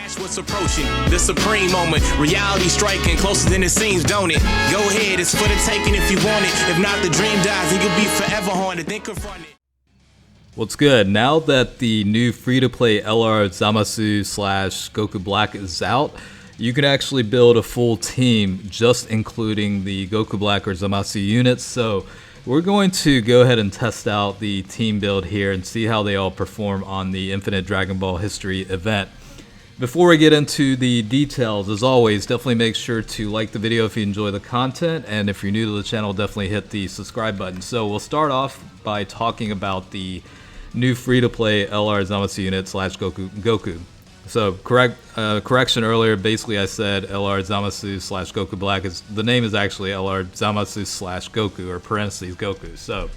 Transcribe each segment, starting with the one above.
Watch what's approaching, the supreme moment. Reality striking closer than it seems, don't it? Go ahead, it's for the taking if you want it. If not, the dream dies and you'll be forever haunted. Then confront it. What's good? Now that the new free-to-play LR Zamasu / Goku Black is out, you can actually build a full team just including the Goku Black or Zamasu units. So we're going to go ahead and test out the team build here and see how they all perform on the Infinite Dragon Ball History event. Before we get into the details, as always, definitely make sure to like the video if you enjoy the content, and if you're new to the channel, definitely hit the subscribe button. So we'll start off by talking about the new free-to-play LR Zamasu unit / Goku. So correction earlier, basically I said LR Zamasu / Goku Black. The name is actually LR Zamasu / Goku, or parentheses Goku. So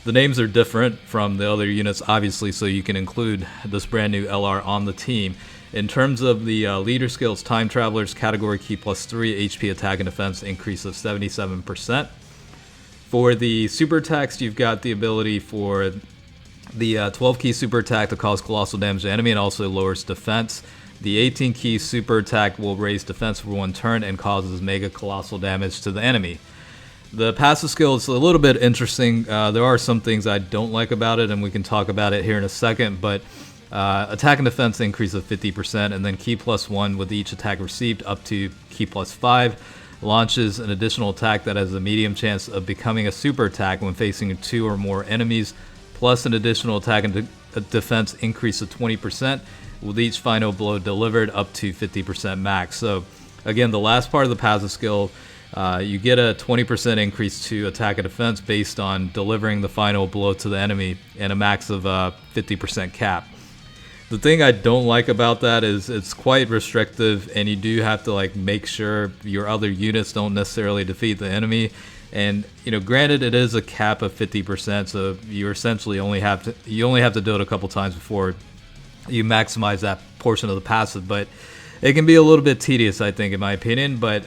the names are different from the other units, obviously, so you can include this brand new LR on the team. In terms of the leader skills, Time Travelers, category key +3, HP attack and defense increase of 77%. For the super attacks, you've got the ability for the 12 key super attack to cause colossal damage to enemy and also lowers defense. The 18 key super attack will raise defense for 1 turn and causes mega colossal damage to the enemy. The passive skill is a little bit interesting. There are some things I don't like about it, and we can talk about it here in a second, but attack and defense increase of 50%, and then key +1 with each attack received up to key +5 launches an additional attack that has a medium chance of becoming a super attack when facing 2 or more enemies, plus an additional attack and defense increase of 20% with each final blow delivered up to 50% max. So again, the last part of the passive skill, you get a 20% increase to attack and defense based on delivering the final blow to the enemy and a max of 50% cap. The thing I don't like about that is it's quite restrictive, and you do have to make sure your other units don't necessarily defeat the enemy. And granted, it is a cap of 50%, so you essentially only have to do it a couple times before you maximize that portion of the passive. But it can be a little bit tedious, I think, in my opinion. But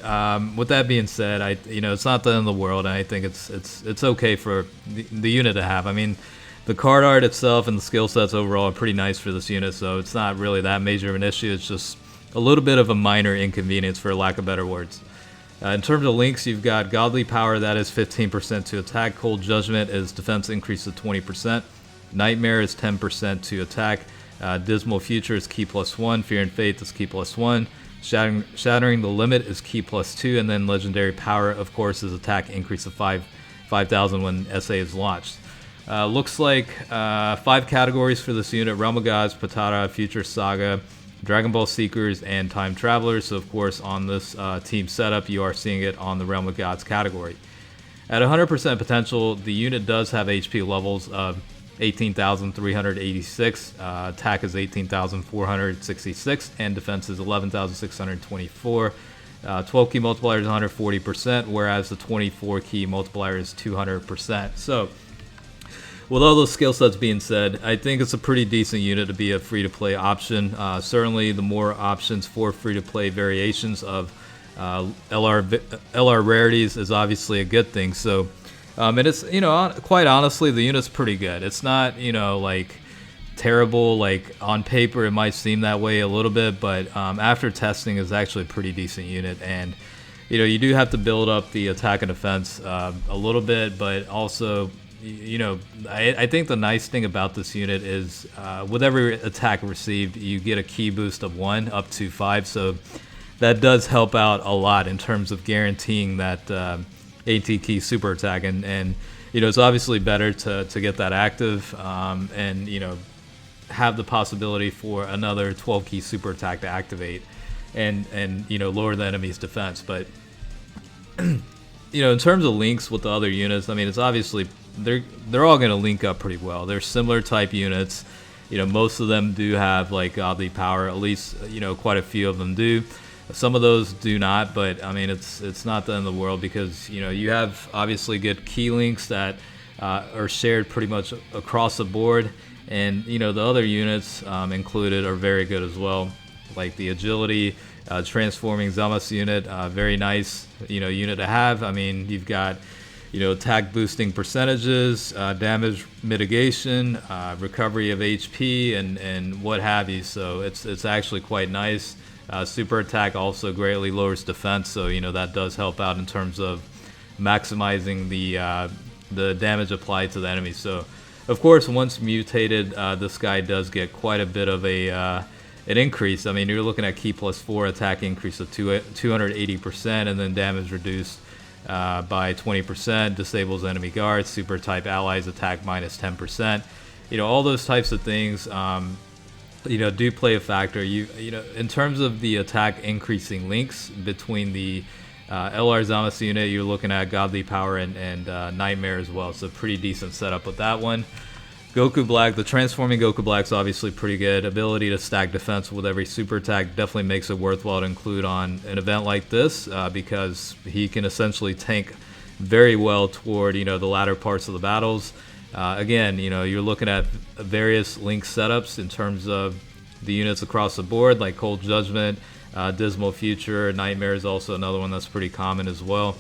with that being said, it's not the end of the world, and I think it's okay for the unit to have. I mean, the card art itself and the skill sets overall are pretty nice for this unit, so it's not really that major of an issue. It's just a little bit of a minor inconvenience, for lack of better words. In terms of links, you've got Godly Power, that is 15% to attack. Cold Judgment is defense increase of 20%. Nightmare is 10% to attack. Dismal Future is key +1. Fear and Faith is key +1. Shattering the Limit is key +2. And then Legendary Power, of course, is attack increase of 5,000 when SA is launched. Looks like 5 categories for this unit: Realm of Gods, Patara, Future Saga, Dragon Ball Seekers, and Time Travelers. So of course on this team setup you are seeing it on the Realm of Gods category. At 100% potential, the unit does have HP levels of 18,386, attack is 18,466, and defense is 11,624. 12 key multiplier is 140%, whereas the 24 key multiplier is 200%. So with all those skill sets being said, I think it's a pretty decent unit to be a free-to-play option. Certainly the more options for free-to-play variations of LR rarities is obviously a good thing. So, and it's, quite honestly, the unit's pretty good. It's not, terrible. On paper it might seem that way a little bit, but after testing, it's actually a pretty decent unit. And you do have to build up the attack and defense a little bit, but also I think the nice thing about this unit is with every attack received, you get a key boost of 1 up to 5, so that does help out a lot in terms of guaranteeing that 18 key super attack. And it's obviously better to get that active and have the possibility for another 12 key super attack to activate and lower the enemy's defense. But in terms of links with the other units, I mean, it's obviously they're all going to link up pretty well. They're similar type units. Most of them do have Godly Power. At least quite a few of them do. Some of those do not, but I mean, it's not the end of the world, because you have obviously good key links that are shared pretty much across the board, and the other units included are very good as well, like the Agility transforming Zamasu unit, very nice unit to have. I mean, you've got attack boosting percentages, damage mitigation, recovery of HP, and what have you. So it's actually quite nice. Super attack also greatly lowers defense, so that does help out in terms of maximizing the damage applied to the enemy. So of course, once mutated, this guy does get quite a bit of an increase. I mean, you're looking at Ki +4 attack increase of 280%, and then damage reduced by 20%, disables enemy guards, super type allies attack -10%. All those types of things do play a factor. In terms of the attack increasing links between the LR Zamasu unit, you're looking at Godly Power and Nightmare as well, so pretty decent setup with that one. Goku Black, the transforming Goku Black's obviously pretty good. Ability to stack defense with every super attack definitely makes it worthwhile to include on an event like this, because he can essentially tank very well toward the latter parts of the battles. Again, you're looking at various link setups in terms of the units across the board, like Cold Judgment, Dismal Future, Nightmare is also another one that's pretty common as well.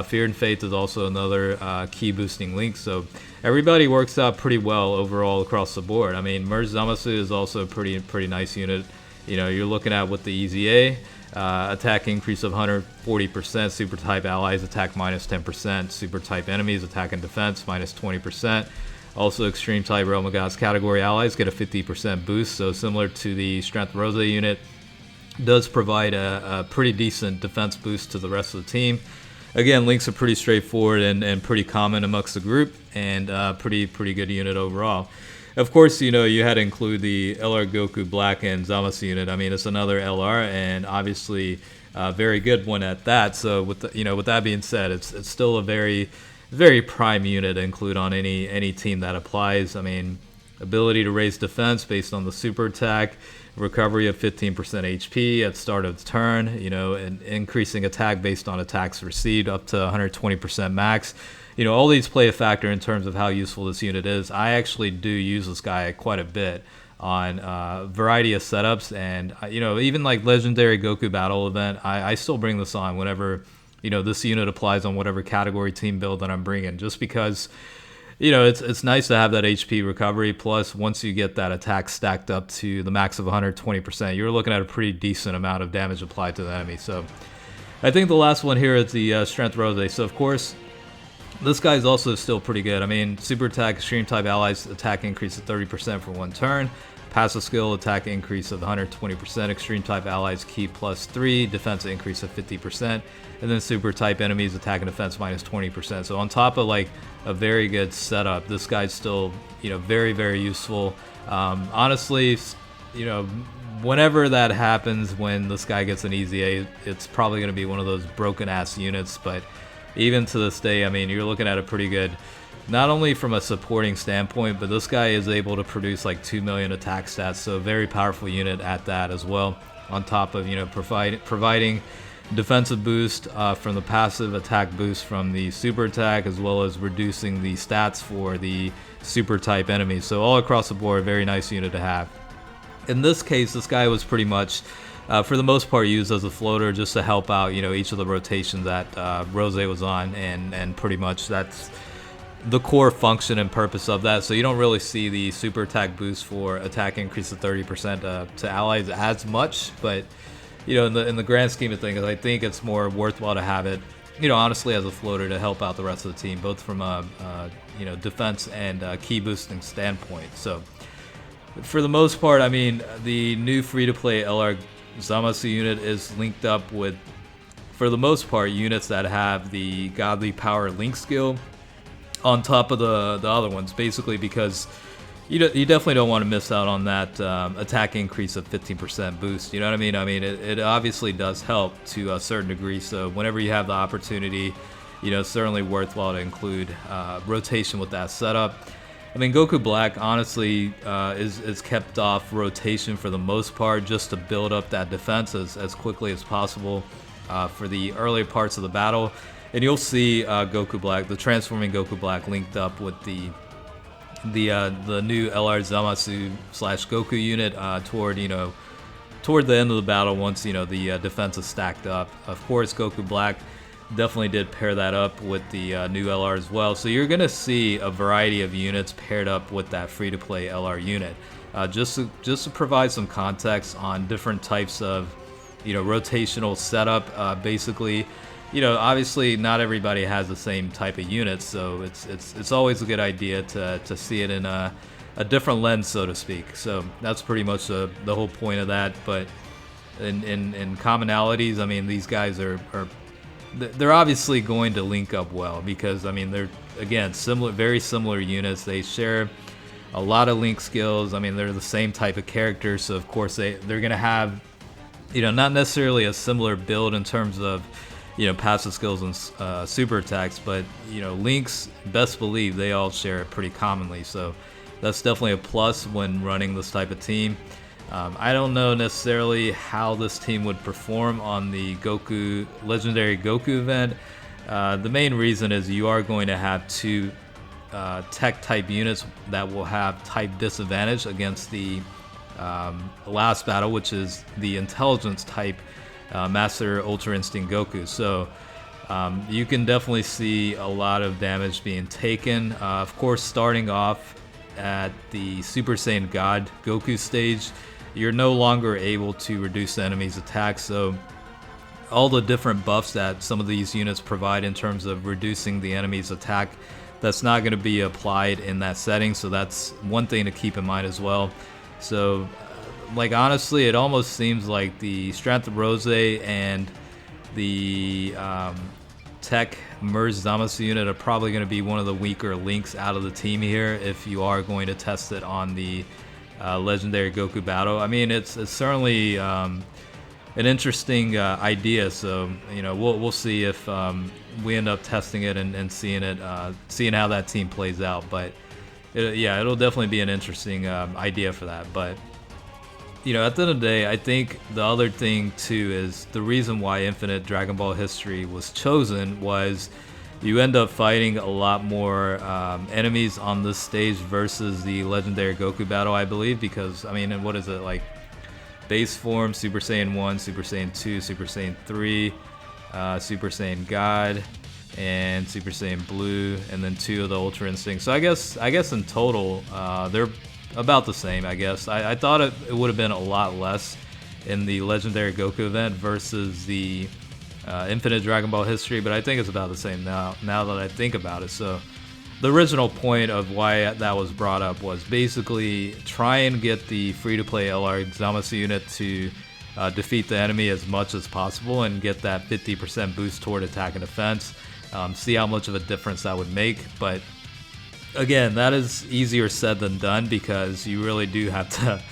Fear and Faith is also another key boosting link, so everybody works out pretty well overall across the board. I mean, Merge Zamasu is also a pretty nice unit. You're looking at with the EZA, attack increase of 140%, super type allies attack -10%, super type enemies attack and defense -20%. Also, extreme type Realm of Gods category allies get a 50% boost, so similar to the Strength Rose unit, does provide a pretty decent defense boost to the rest of the team. Again, links are pretty straightforward and pretty common amongst the group, and pretty good unit overall. Of course, you had to include the LR Goku Black and Zamasu unit. I mean, it's another LR, and obviously a very good one at that. So with that being said, it's still a very prime unit to include on any team that applies. I mean, ability to raise defense based on the super attack, recovery of 15% HP at start of the turn, and increasing attack based on attacks received up to 120% max. All these play a factor in terms of how useful this unit is. I actually do use this guy quite a bit on a variety of setups, and even like Legendary Goku Battle event, I still bring this on whenever this unit applies on whatever category team build that I'm bringing, just because it's nice to have that HP recovery. Plus, once you get that attack stacked up to the max of 120%, you're looking at a pretty decent amount of damage applied to the enemy. So I think the last one here is the Strength Rose. So of course, this guy is also still pretty good. I mean, super attack, extreme type allies attack increase of 30% for one turn. Passive skill attack increase of 120%. Extreme type allies Ki +3, defense increase of 50%. And then super type enemies attack and defense -20%. So on top of like a very good setup, this guy's still very useful. Honestly, whenever that happens, when this guy gets an EZA, it's probably going to be one of those broken ass units. But even to this day, I mean, you're looking at a pretty good, not only from a supporting standpoint, but this guy is able to produce like 2 million attack stats, so a very powerful unit at that as well, on top of providing defensive boost from the passive, attack boost from the super attack, as well as reducing the stats for the super type enemies. So all across the board, very nice unit to have. In this case, this guy was pretty much for the most part used as a floater, just to help out each of the rotations that Rose was on, and pretty much that's the core function and purpose of that. So you don't really see the super attack boost for attack increase of 30% to allies as much, but in the grand scheme of things, I think it's more worthwhile to have it, honestly, as a floater to help out the rest of the team, both from a defense and key boosting standpoint. So for the most part, I mean, the new free-to-play LR Zamasu unit is linked up with, for the most part, units that have the Godly Power link skill on top of the other ones, basically because you definitely don't want to miss out on that attack increase of 15% boost. You know what I mean? I mean, it obviously does help to a certain degree. So whenever you have the opportunity, it's certainly worthwhile to include rotation with that setup. I mean, Goku Black honestly is kept off rotation for the most part, just to build up that defense as quickly as possible for the early parts of the battle. And you'll see Goku Black, the transforming Goku Black, linked up with the new LR Zamasu / Goku unit toward the end of the battle, once the defense is stacked up. Of course, Goku Black definitely did pair that up with the new LR as well. So you're gonna see a variety of units paired up with that free-to-play LR unit. Just to provide some context on different types of, rotational setup. Basically, obviously not everybody has the same type of units, so it's always a good idea to see it in a different lens, so to speak. So that's pretty much the whole point of that. But in commonalities, I mean, these guys they're obviously going to link up well because, I mean, they're, again, very similar units. They share a lot of link skills. I mean, they're the same type of characters, so of course they're going to have, not necessarily a similar build in terms of, passive skills and super attacks, but, links, best believe they all share it pretty commonly. So that's definitely a plus when running this type of team. I don't know necessarily how this team would perform on the Legendary Goku event. The main reason is you are going to have two tech type units that will have type disadvantage against the last battle, which is the intelligence type Master Ultra Instinct Goku. So you can definitely see a lot of damage being taken. Of course, starting off at the Super Saiyan God Goku stage, you're no longer able to reduce the enemy's attack, so all the different buffs that some of these units provide in terms of reducing the enemy's attack, that's not going to be applied in that setting, so that's one thing to keep in mind as well. So, like, honestly, it almost seems like the Strength of Rose and the Tech Merged Zamasu unit are probably going to be one of the weaker links out of the team here if you are going to test it on the Legendary Goku battle. I mean, it's certainly an interesting idea. So we'll see if we end up testing it and seeing how that team plays out. But it'll definitely be an interesting idea for that. But at the end of the day, I think the other thing too is the reason why Infinite Dragon Ball History was chosen was you end up fighting a lot more enemies on this stage versus the Legendary Goku battle, I believe, because, I mean, what is it, like, base form, Super Saiyan 1, Super Saiyan 2, Super Saiyan 3, Super Saiyan God, and Super Saiyan Blue, and then 2 of the Ultra Instinct. So I guess in total, they're about the same, I guess. I thought it would have been a lot less in the Legendary Goku event versus the Infinite Dragon Ball History, but I think it's about the same now that I think about it. So the original point of why that was brought up was basically try and get the free-to-play LR Zamasu unit to defeat the enemy as much as possible and get that 50% boost toward attack and defense. See how much of a difference that would make. But again, that is easier said than done because you really do have to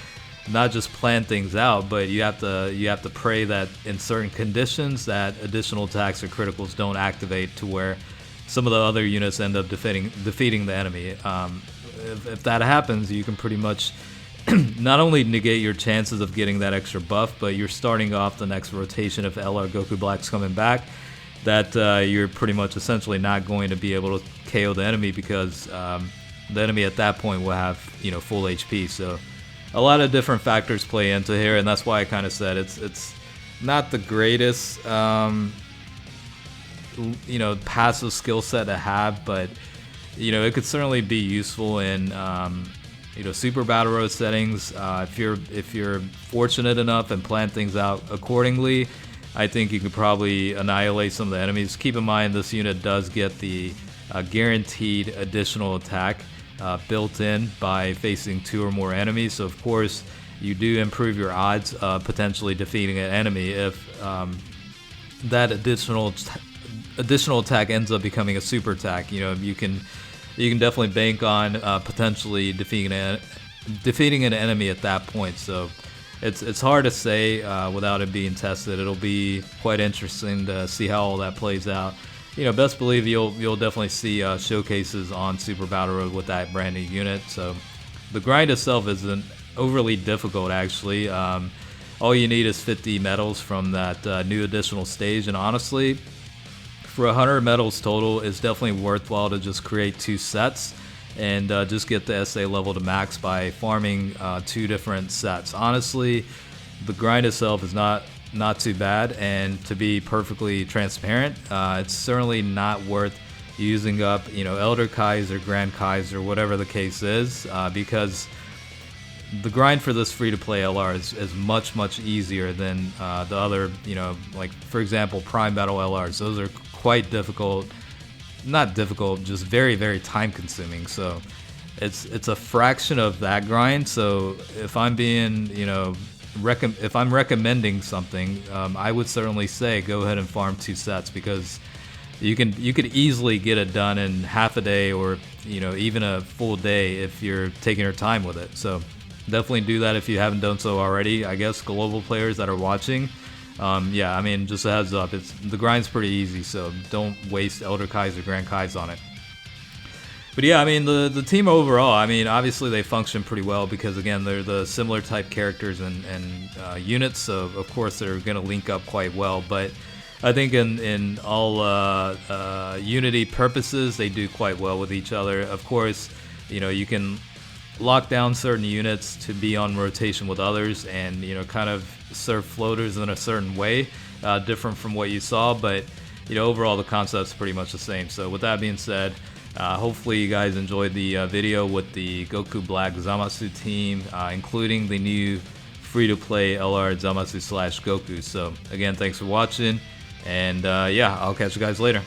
not just plan things out, but you have to pray that in certain conditions that additional attacks or criticals don't activate to where some of the other units end up defeating the enemy. If that happens, you can pretty much not only negate your chances of getting that extra buff, but you're starting off the next rotation if LR Goku Black's coming back, that you're pretty much essentially not going to be able to KO the enemy because the enemy at that point will have full HP. So a lot of different factors play into here, and that's why I kind of said it's not the greatest passive skill set to have, but it could certainly be useful in Super Battle Road settings. If you're fortunate enough and plan things out accordingly, I think you could probably annihilate some of the enemies. Keep in mind this unit does get the guaranteed additional attack built in by facing 2 or more enemies, so of course you do improve your odds of potentially defeating an enemy if that additional attack ends up becoming a super attack. You can definitely bank on potentially defeating an enemy at that point. So it's hard to say without it being tested. It'll be quite interesting to see how all that plays out. Best believe you'll definitely see showcases on Super Battle Road with that brand new unit. So the grind itself isn't overly difficult, actually. All you need is 50 medals from that new additional stage, and honestly, for 100 medals total, it's definitely worthwhile to just create 2 sets and just get the SA level to max by farming 2 different sets. Honestly, the grind itself is not not too bad. And to be perfectly transparent, it's certainly not worth using up, Elder Kais or Grand Kais or whatever the case is, because the grind for this free-to-play LR is much easier than the other, like for example, Prime Battle LRs. Those are quite difficult, not difficult, just very time-consuming. So it's a fraction of that grind. So if I'm being, if I'm recommending something, I would certainly say go ahead and farm 2 sets, because you could easily get it done in half a day, or even a full day if you're taking your time with it. So definitely do that if you haven't done so already. I guess global players that are watching, yeah, I mean, just a heads up, the grind's pretty easy, so don't waste Elder Kais or Grand Kais on it. But yeah, I mean, the team overall, I mean, obviously they function pretty well because, again, they're the similar type characters and units, so of course they're going to link up quite well. But I think in all Unity purposes, they do quite well with each other. Of course, you can lock down certain units to be on rotation with others and, kind of serve floaters in a certain way, different from what you saw. But, overall the concept's pretty much the same. So with that being said, hopefully you guys enjoyed the video with the Goku Black Zamasu team, including the new free-to-play LR Zamasu / Goku. So again, thanks for watching. And yeah, I'll catch you guys later.